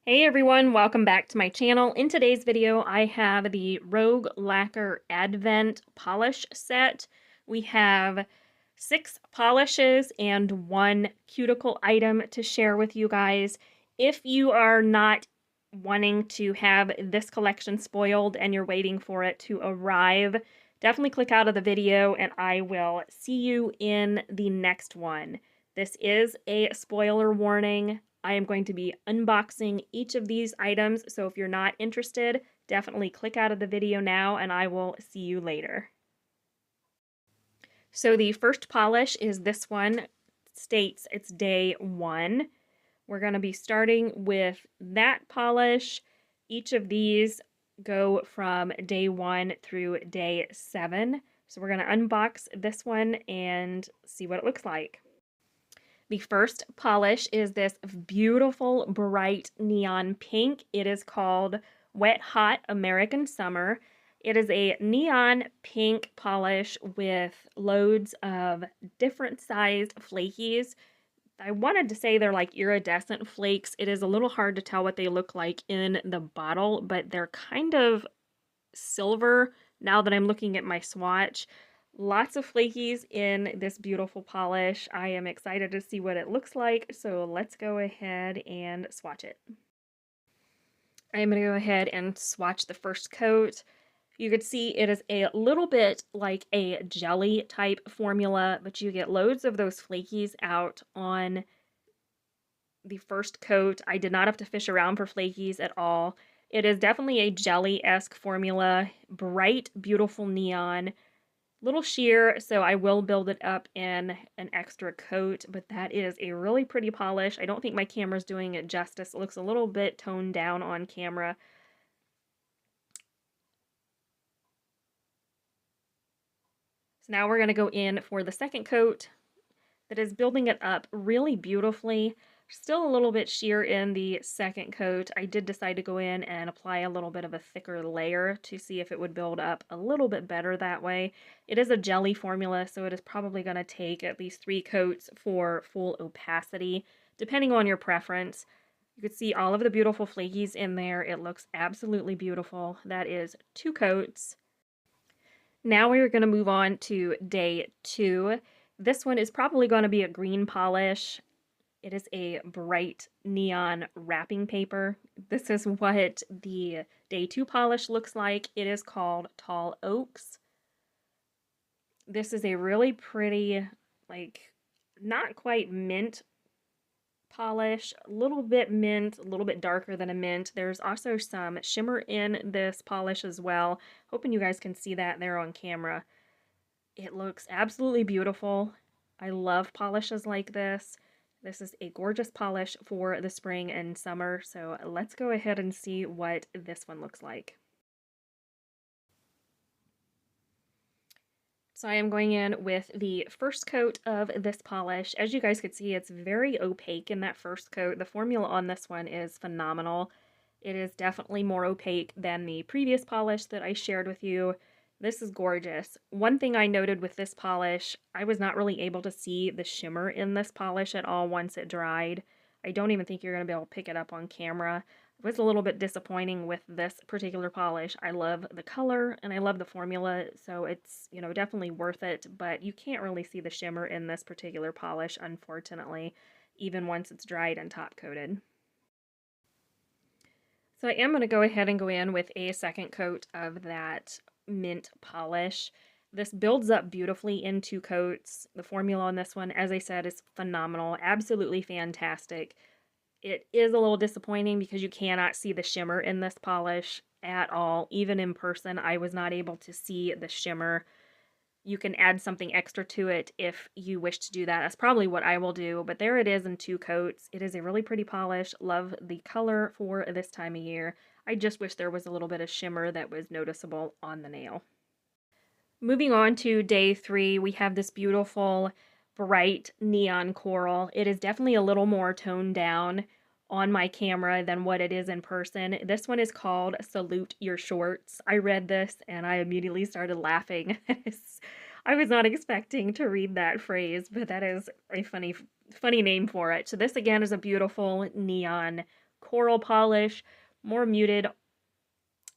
Hey everyone, welcome back to my channel. In today's video, I have the Rogue Lacquer Advent Polish Set. We have 6 polishes and 1 cuticle item to share with you guys. If you are not wanting to have this collection spoiled and you're waiting for it to arrive, definitely click out of the video and I will see you in the next one. This is a spoiler warning. I am going to be unboxing each of these items, so if you're not interested, definitely click out of the video now and I will see you later. So the first polish is this one, states it's day 1. We're going to be starting with that polish. Each of these go from day 1 through day 7. So we're going to unbox this one and see what it looks like. The first polish is this beautiful bright neon pink. It is called Wet Hot American Summer. It is a neon pink polish with loads of different sized flakies. I wanted to say they're like iridescent flakes. It is a little hard to tell what they look like in the bottle, but they're kind of silver now that I'm looking at my swatch. Lots of flakies in this beautiful polish. I am excited to see what it looks like, so let's go ahead and swatch it. I'm going to go ahead and swatch the first coat. You could see it is a little bit like a jelly type formula, but you get loads of those flakies out on the first coat. I did not have to fish around for flakies at all. It is definitely a jelly-esque formula, bright, beautiful neon. Little sheer, so I will build it up in an extra coat, but that is a really pretty polish. I don't think my camera's doing it justice. It looks a little bit toned down on camera. So now we're going to go in for the second coat that is building it up really beautifully. Still a little bit sheer in the second coat. I did decide to go in and apply a little bit of a thicker layer to see if it would build up a little bit better that way. It is a jelly formula, so it is probably going to take at least 3 coats for full opacity, depending on your preference. You can see all of the beautiful flakies in there. It looks absolutely beautiful. That is 2 coats. Now we're going to move on to day 2. This one is probably going to be a green polish. It is a bright neon wrapping paper. This is what the day 2 polish looks like. It is called Tall Oaks. This is a really pretty, like, not quite mint polish, a little bit mint, a little bit darker than a mint. There's also some shimmer in this polish as well. Hoping you guys can see that there on camera. It looks absolutely beautiful. I love polishes like this. This is a gorgeous polish for the spring and summer, so let's go ahead and see what this one looks like. So I am going in with the first coat of this polish. As you guys could see, it's very opaque in that first coat. The formula on this one is phenomenal. It is definitely more opaque than the previous polish that I shared with you. This is gorgeous. One thing I noted with this polish, I was not really able to see the shimmer in this polish at all once it dried. I don't even think you're going to be able to pick it up on camera. It was a little bit disappointing with this particular polish. I love the color and I love the formula, so it's, you know, definitely worth it, but you can't really see the shimmer in this particular polish, unfortunately, even once it's dried and top coated. So I am going to go ahead and go in with a second coat of that mint polish. This builds up beautifully in 2 coats. The formula on this one, as I said, is phenomenal, absolutely fantastic. It is a little disappointing because you cannot see the shimmer in this polish at all. Even in person, I was not able to see the shimmer. You can add something extra to it if you wish to do that. That's probably what I will do, but there it is in 2 coats. It is a really pretty polish. Love the color for this time of year. I just wish there was a little bit of shimmer that was noticeable on the nail. Moving on to day 3, we have this beautiful bright neon coral. It is definitely a little more toned down on my camera than what it is in person. This one is called Salute Your Shorts. I read this and I immediately started laughing. I was not expecting to read that phrase, but that is a funny name for it. So this again is a beautiful neon coral polish, more muted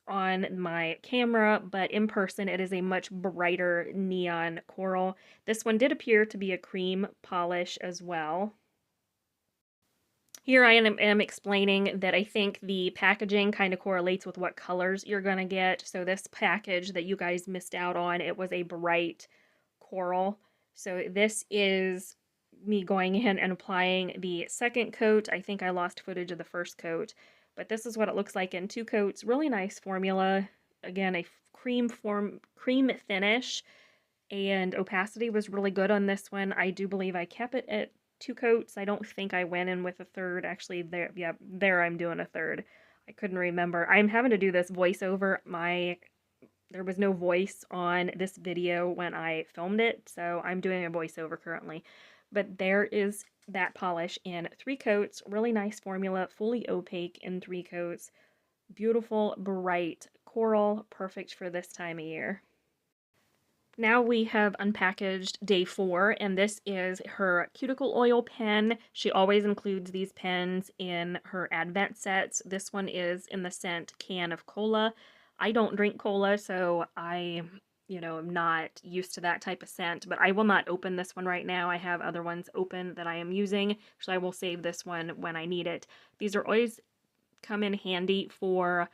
on my camera, but in person it is a much brighter neon coral. This one did appear to be a cream polish as well. Here I am explaining that I think the packaging kind of correlates with what colors you're going to get. So this package that you guys missed out on, it was a bright coral. So this is me going in and applying the second coat. I think I lost footage of the first coat, but this is what it looks like in 2 coats. Really nice formula. Again, a cream finish, and opacity was really good on this one. I do believe I kept it at 2 coats. I don't think I went in with a third. Actually, there, yeah, there I'm doing a third. I couldn't remember. I'm having to do this voiceover. There was no voice on this video when I filmed it, so I'm doing a voiceover currently. But there is that polish in 3 coats. Really nice formula, fully opaque in 3 coats. Beautiful, bright coral, perfect for this time of year. Now we have unpackaged day 4, and this is her cuticle oil pen. She always includes these pens in her advent sets. This one is in the scent Can of Cola. I don't drink cola, so I, am not used to that type of scent, but I will not open this one right now. I have other ones open that I am using, so I will save this one when I need it. These are always come in handy for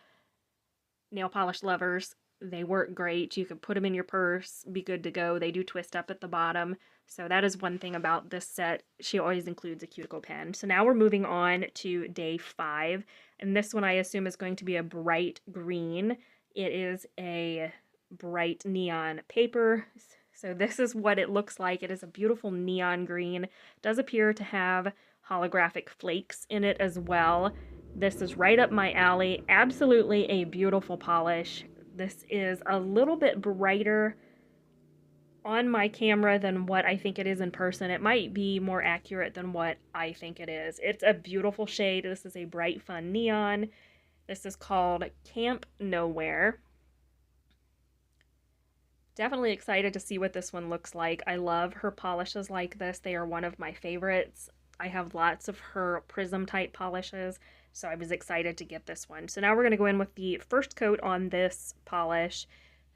nail polish lovers. They work great. You could put them in your purse, be good to go. They do twist up at the bottom. So that is one thing about this set. She always includes a cuticle pen. So now we're moving on to day 5. And this one I assume is going to be a bright green. It is a bright neon paper. So this is what it looks like. It is a beautiful neon green. It does appear to have holographic flakes in it as well. This is right up my alley. Absolutely a beautiful polish. This is a little bit brighter on my camera than what I think it is in person. It might be more accurate than what I think it is. It's a beautiful shade. This is a bright, fun neon. This is called Camp Nowhere. Definitely excited to see what this one looks like. I love her polishes like this. They are one of my favorites. I have lots of her prism type polishes, so I was excited to get this one. So now we're going to go in with the first coat on this polish.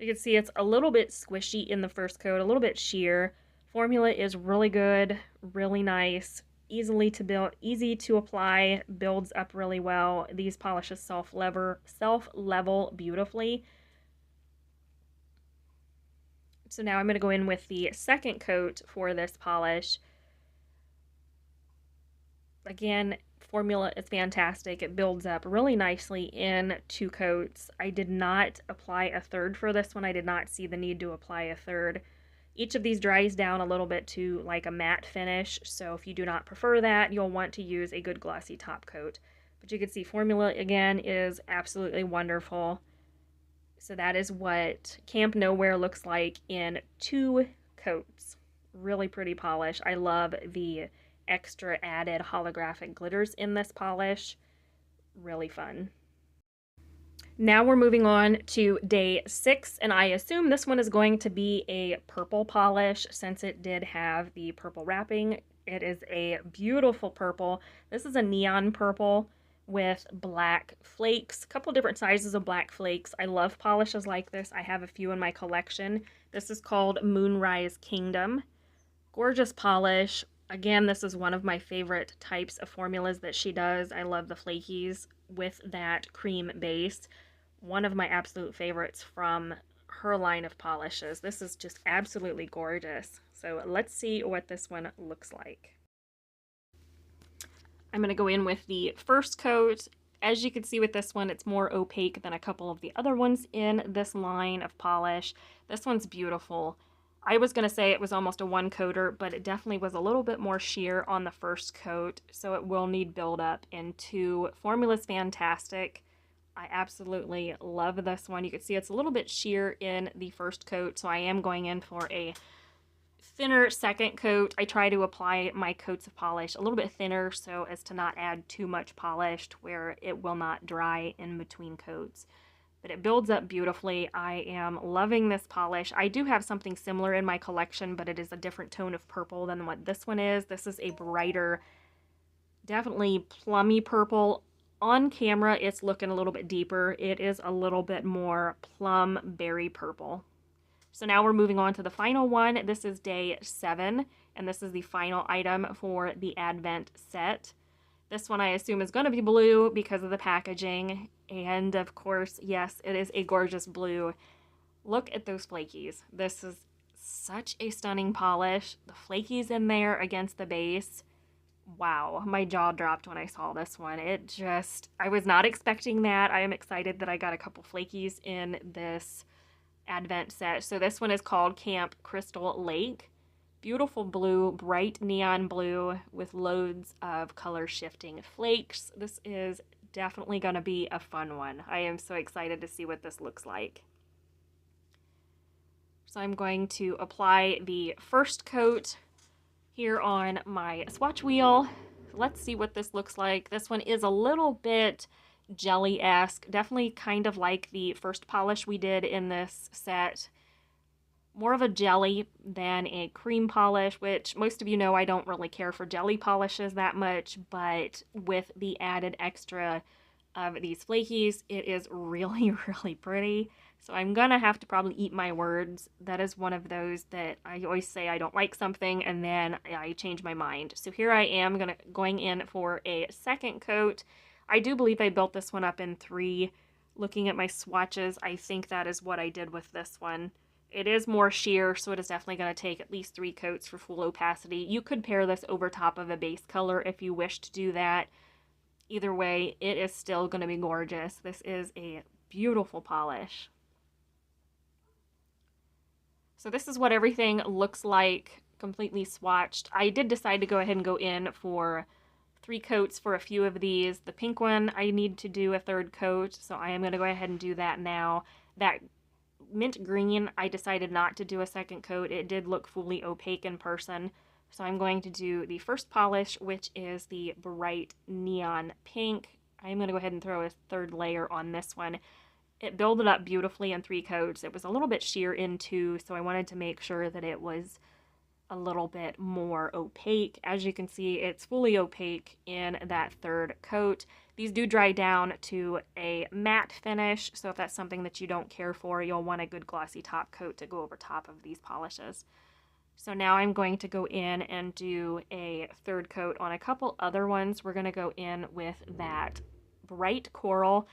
You can see it's a little bit squishy in the first coat, a little bit sheer. Formula is really good, really nice, easy to apply, builds up really well. These polishes self-level beautifully. So now I'm going to go in with the second coat for this polish. Again, formula is fantastic. It builds up really nicely in 2 coats. I did not apply a third for this one. I did not see the need to apply a third. Each of these dries down a little bit to like a matte finish, so if you do not prefer that, you'll want to use a good glossy top coat. But you can see formula, again, is absolutely wonderful. So that is what Camp Nowhere looks like in 2 coats. Really pretty polish. I love the extra added holographic glitters in this polish. Really fun. Now we're moving on to day 6, and I assume this one is going to be a purple polish since it did have the purple wrapping. It is a beautiful purple. This is a neon purple with black flakes, a couple different sizes of black flakes. I love polishes like this. I have a few in my collection. This is called Moonrise Kingdom. Gorgeous polish. Again, this is one of my favorite types of formulas that she does. I love the flakies with that cream base. One of my absolute favorites from her line of polishes. This is just absolutely gorgeous. So let's see what this one looks like. I'm going to go in with the first coat. As you can see with this one, it's more opaque than a couple of the other ones in this line of polish. This one's beautiful. I was going to say it was almost a 1-coater, but it definitely was a little bit more sheer on the first coat, so it will need build up in 2. Formula's fantastic. I absolutely love this one. You can see it's a little bit sheer in the first coat, so I am going in for a thinner second coat. I try to apply my coats of polish a little bit thinner so as to not add too much polish to where it will not dry in between coats. But it builds up beautifully. I am loving this polish. I do have something similar in my collection, but it is a different tone of purple than what this one is. This is a brighter, definitely plummy purple, On camera, it's looking a little bit deeper. It is a little bit more plum berry purple. So now we're moving on to the final one. This is day 7, and this is the final item for the Advent set. This one I assume is going to be blue because of the packaging. And of course, yes, it is a gorgeous blue. Look at those flakies. This is such a stunning polish. The flakies in there against the base. Wow, my jaw dropped when I saw this one. I was not expecting that. I am excited that I got a couple flakies in this Advent set. So this one is called Camp Crystal Lake. Beautiful blue, bright neon blue with loads of color shifting flakes. This is definitely going to be a fun one. I am so excited to see what this looks like. So I'm going to apply the first coat here on my swatch wheel. Let's see what this looks like. This one is a little bit jelly-esque, definitely kind of like the first polish we did in this set. More of a jelly than a cream polish, which most of you know I don't really care for jelly polishes that much, but with the added extra of these flakies, it is really, really pretty. So I'm gonna have to probably eat my words. That is one of those that I always say I don't like something and then I change my mind. So here I am going in for a second coat. I do believe I built this one up in 3. Looking at my swatches, I think that is what I did with this one. It is more sheer, so it is definitely going to take at least 3 coats for full opacity. You could pair this over top of a base color if you wish to do that. Either way, it is still going to be gorgeous. This is a beautiful polish. So this is what everything looks like completely swatched. I did decide to go ahead and go in for 3 coats for a few of these. The pink one, I need to do a 3rd coat, so I am going to go ahead and do that now. That mint green, I decided not to do a 2nd coat. It did look fully opaque in person. So I'm going to do the first polish, which is the bright neon pink. I'm going to go ahead and throw a 3rd layer on this one. It built up beautifully in 3 coats. It was a little bit sheer in 2, so I wanted to make sure that it was a little bit more opaque. As you can see, it's fully opaque in that 3rd coat. These do dry down to a matte finish, so if that's something that you don't care for, you'll want a good glossy top coat to go over top of these polishes. So now I'm going to go in and do a 3rd coat on a couple other ones. We're going to go in with that bright coral.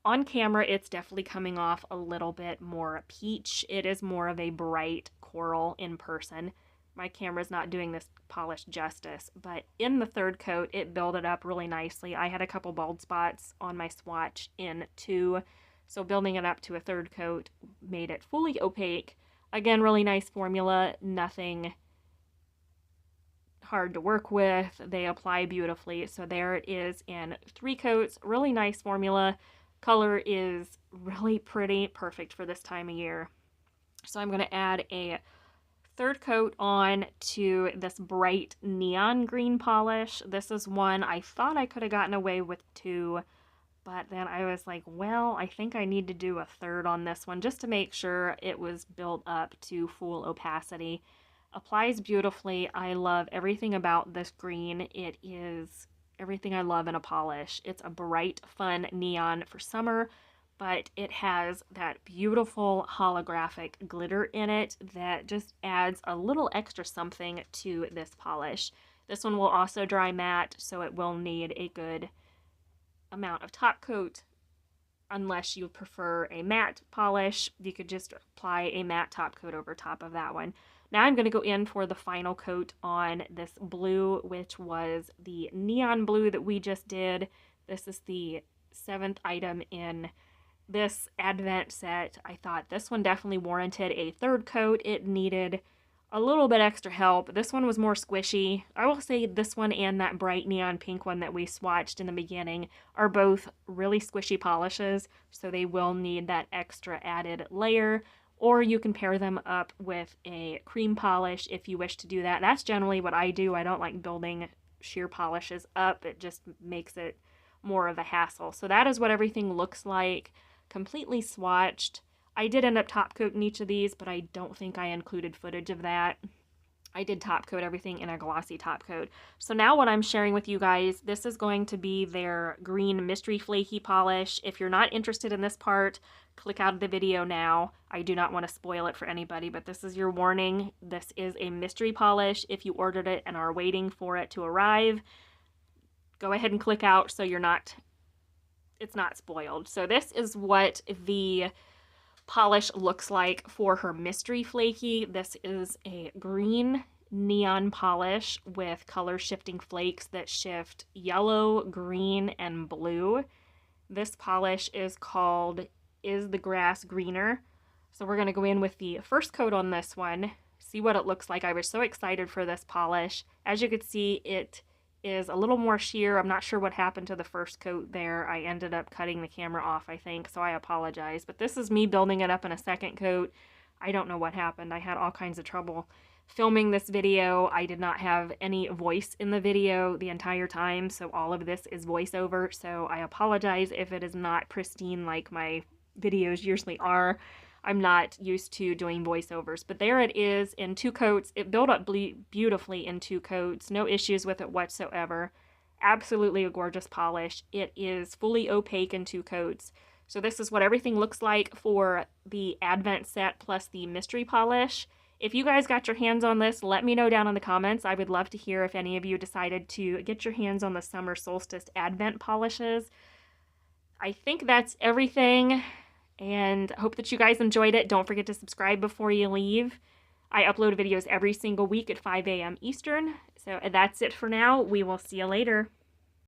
On camera, it's definitely coming off a little bit more peach. It is more of a bright coral in person. My camera's not doing this polish justice, but in the 3rd coat, it built it up really nicely. I had a couple bald spots on my swatch in 2, so building it up to a 3rd coat made it fully opaque. Again, really nice formula, nothing hard to work with. They apply beautifully, so there it is in 3 coats. Really nice formula. Color is really pretty, perfect for this time of year. So I'm going to add a 3rd coat on to this bright neon green polish. This is one I thought I could have gotten away with 2, but then I was like, well, I think I need to do a 3rd on this one just to make sure it was built up to full opacity. Applies beautifully. I love everything about this green. It is everything I love in a polish. It's a bright, fun neon for summer, but it has that beautiful holographic glitter in it that just adds a little extra something to this polish. This one will also dry matte, so it will need a good amount of top coat. Unless you prefer a matte polish, you could just apply a matte top coat over top of that one. Now I'm going to go in for the final coat on this blue, which was the neon blue that we just did. This is the 7th item in this Advent set. I thought this one definitely warranted a 3rd coat. It needed a little bit extra help. This one was more squishy. I will say this one and that bright neon pink one that we swatched in the beginning are both really squishy polishes, so they will need that extra added layer. Or you can pair them up with a cream polish if you wish to do that. That's generally what I do. I don't like building sheer polishes up. It just makes it more of a hassle. So that is what everything looks like, completely swatched. I did end up top coating each of these, but I don't think I included footage of that. I did top coat everything in a glossy top coat. So now what I'm sharing with you guys, this is going to be their green mystery flaky polish. If you're not interested in this part, click out of the video now. I do not want to spoil it for anybody, but this is your warning. This is a mystery polish. If you ordered it and are waiting for it to arrive, go ahead and click out so it's not spoiled. So this is what the polish looks like for her mystery flaky. This is a green neon polish with color shifting flakes that shift yellow, green, and blue. This polish is called Is the Grass Greener? So we're going to go in with the first coat on this one, see what it looks like. I was so excited for this polish. As you can see, it is a little more sheer. I'm not sure what happened to the first coat there. I ended up cutting the camera off, I think, so I apologize. But this is me building it up in a second coat. I don't know what happened. I had all kinds of trouble filming this video. I did not have any voice in the video the entire time, so all of this is voiceover. So I apologize if it is not pristine like my videos usually are. I'm not used to doing voiceovers, but there it is in 2 coats. It built up beautifully in 2 coats. No issues with it whatsoever. Absolutely a gorgeous polish. It is fully opaque in 2 coats. So this is what everything looks like for the Advent set plus the mystery polish. If you guys got your hands on this, let me know down in the comments. I would love to hear if any of you decided to get your hands on the summer solstice Advent polishes. I think that's everything. And I hope that you guys enjoyed it. Don't forget to subscribe before you leave. I upload videos every single week at 5 a.m. Eastern. So that's it for now. We will see you later.